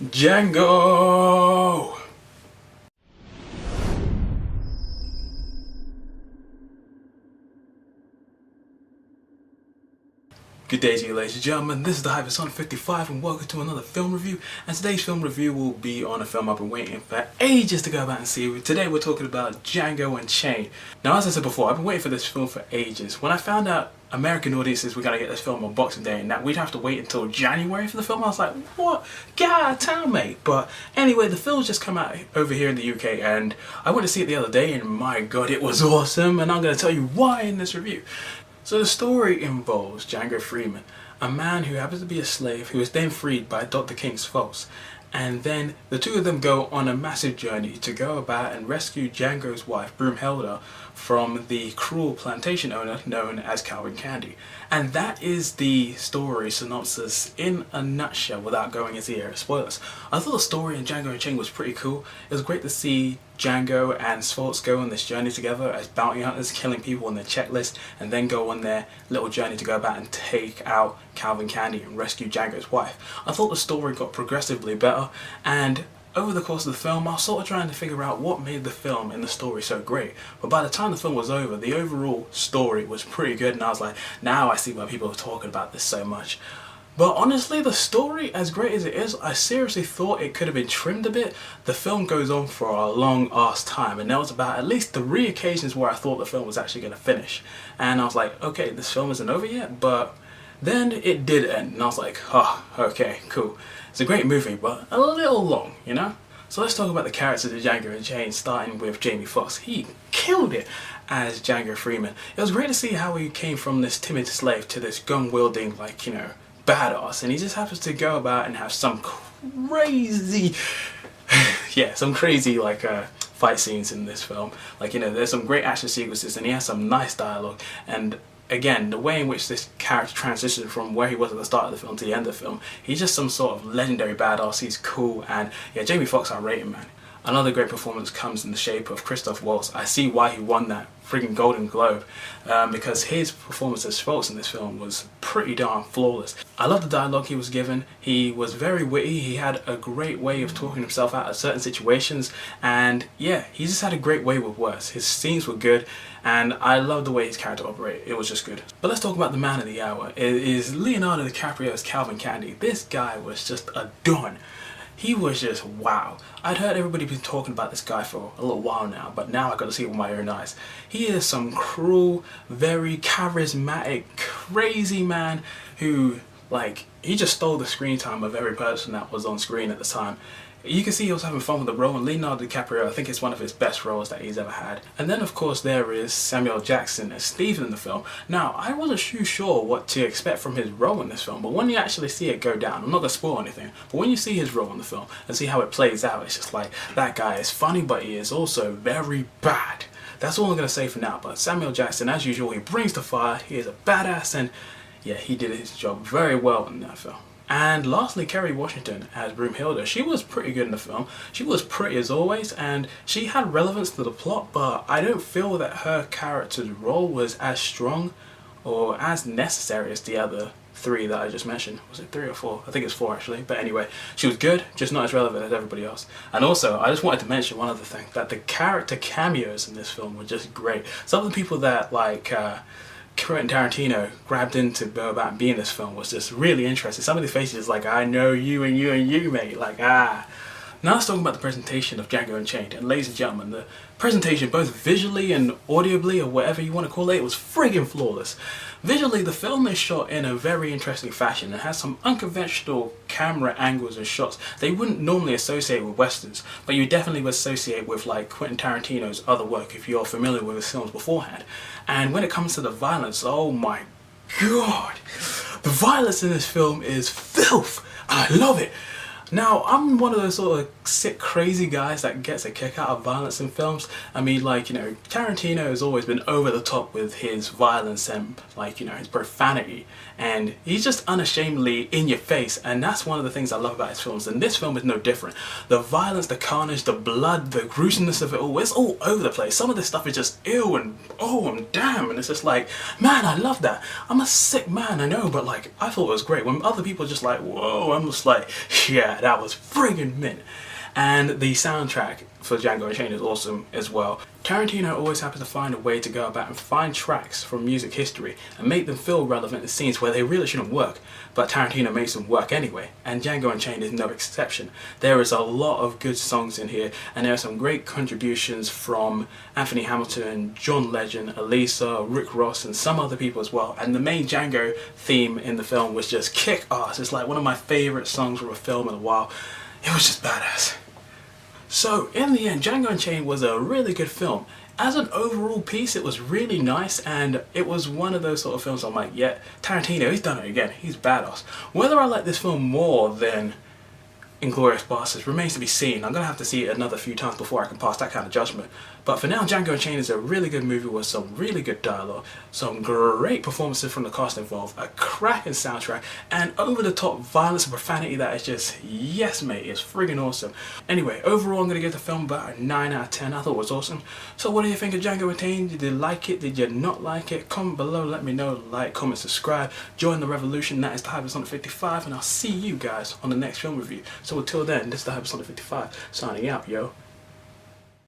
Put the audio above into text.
Django! Good day to you, ladies and gentlemen. This is the Hypersonic 55 and welcome to another film review. And today's film review will be on a film I've been waiting for ages to go back and see. Today we're talking about Django Unchained. Now, as I said before, I've been waiting for this film for ages. When I found out American audiences were going to get this film on Boxing Day and that we'd have to wait until January for the film, I was like, what? Get out of town, mate. But anyway, the film's just come out over here in the UK and I went to see it the other day and my god, it was awesome. And I'm going to tell you why in this review. So the story involves Django Freeman, a man who happens to be a slave who is then freed by Dr. King's force. And then the two of them go on a massive journey to go about and rescue Django's wife, Broomhilda, from the cruel plantation owner known as Calvin Candy. And that is the story synopsis in a nutshell without going into the area of spoilers. I thought the story in Django Unchained was pretty cool. It was great to see Django and Svolts go on this journey together as bounty hunters, killing people on their checklist, and then go on their little journey to go about and take out Calvin Candy and rescue Django's wife. I thought the story got progressively better, and over the course of the film I was sort of trying to figure out what made the film and the story so great. But by the time the film was over, the overall story was pretty good and I was like, now I see why people are talking about this so much. But honestly, the story, as great as it is, I seriously thought it could have been trimmed a bit. The film goes on for a long ass time and there was about at least 3 occasions where I thought the film was actually going to finish. And I was like, okay, this film isn't over yet, but then it did end and I was like, oh, okay, cool. It's a great movie, but a little long, you know? So let's talk about the characters of Django Unchained, starting with Jamie Foxx. He killed it as Django Freeman. It was great to see how he came from this timid slave to this gun-wielding, like, you know, badass, and he just happens to go about and have some crazy some crazy like fight scenes in this film. Like, you know, there's some great action sequences and he has some nice dialogue, and again, the way in which this character transitioned from where he was at the start of the film to the end of the film, he's just some sort of legendary badass. He's cool, and yeah, Jamie Foxx, I rate him, man. Another great performance comes in the shape of Christoph Waltz. I see why he won that friggin' Golden Globe, because his performance as Schwartz in this film was pretty darn flawless. I love the dialogue he was given. He was very witty. He had a great way of talking himself out of certain situations, and yeah, he just had a great way with words. His scenes were good, and I love the way his character operated. It was just good. But let's talk about the man of the hour. It is Leonardo DiCaprio's Calvin Candy. This guy was just a don. He was just wow. I'd heard everybody been talking about this guy for a little while now, but now I got to see it with my own eyes. He is some cruel, very charismatic, crazy man who, like, he just stole the screen time of every person that was on screen at the time. You can see he was having fun with the role, and Leonardo DiCaprio, I think it's one of his best roles that he's ever had. And then of course there is Samuel Jackson as Stephen in the film. Now, I wasn't too sure what to expect from his role in this film, but when you actually see it go down, I'm not going to spoil anything, but when you see his role in the film and see how it plays out, it's just like, that guy is funny, but he is also very bad. That's all I'm going to say for now, but Samuel Jackson, as usual, he brings the fire, he is a badass, and yeah, he did his job very well in that film. And lastly, Kerry Washington as Broomhilda. She was pretty good in the film. She was pretty as always, and she had relevance to the plot, but I don't feel that her character's role was as strong or as necessary as the other 3 that I just mentioned. Was it 3 or 4? I think it's 4 actually. But anyway, she was good, just not as relevant as everybody else. And also, I just wanted to mention one other thing, that the character cameos in this film were just great. Some of the people that, like, Quentin Tarantino grabbed in to go about being in this film was just really interesting. Some of the faces like, I know you and you and you, mate. Like, ah. Now let's talk about the presentation of Django Unchained. And ladies and gentlemen, the presentation, both visually and audibly, or whatever you want to call it, was friggin' flawless. Visually, the film is shot in a very interesting fashion and has some unconventional camera angles and shots they wouldn't normally associate with westerns, but you definitely would associate with, like, Quentin Tarantino's other work if you're familiar with his films beforehand. And when it comes to the violence, oh my god, the violence in this film is filth. I love it. Now, I'm one of those sort of sick, crazy guys that gets a kick out of violence in films. I mean, like, you know, Tarantino has always been over the top with his violence and, like, you know, his profanity. And he's just unashamedly in your face, and that's one of the things I love about his films. And this film is no different. The violence, the carnage, the blood, the gruesomeness of it all, it's all over the place. Some of this stuff is just ew and oh and damn, and it's just like, man, I love that. I'm a sick man, I know, but like, I thought it was great. When other people are just like, whoa, I'm just like, yeah, yeah, that was friggin' mint. And the soundtrack for Django Unchained is awesome as well. Tarantino always happens to find a way to go about and find tracks from music history and make them feel relevant to scenes where they really shouldn't work, but Tarantino makes them work anyway, and Django Unchained is no exception. There is a lot of good songs in here, and there are some great contributions from Anthony Hamilton, John Legend, Elisa, Rick Ross, and some other people as well. And the main Django theme in the film was just kick ass. It's like one of my favourite songs from a film in a while. It was just badass. So in the end, Django Unchained was a really good film. As an overall piece, it was really nice, and it was one of those sort of films I'm like, yeah, Tarantino, he's done it again, he's badass. Whether I like this film more than Inglourious Basterds remains to be seen. I'm going to have to see it another few times before I can pass that kind of judgment. But for now, Django Unchained is a really good movie with some really good dialogue, some great performances from the cast involved, a cracking soundtrack, and over-the-top violence and profanity that is just, yes mate, it's friggin' awesome. Anyway, overall I'm going to give the film about a 9 out of 10. I thought it was awesome. So what do you think of Django Unchained? Did you like it? Did you not like it? Comment below, let me know, like, comment, subscribe, join the revolution. That is the Hypersonic 55, and I'll see you guys on the next film review. So until then, this is the Hypersonic 55, signing out, yo.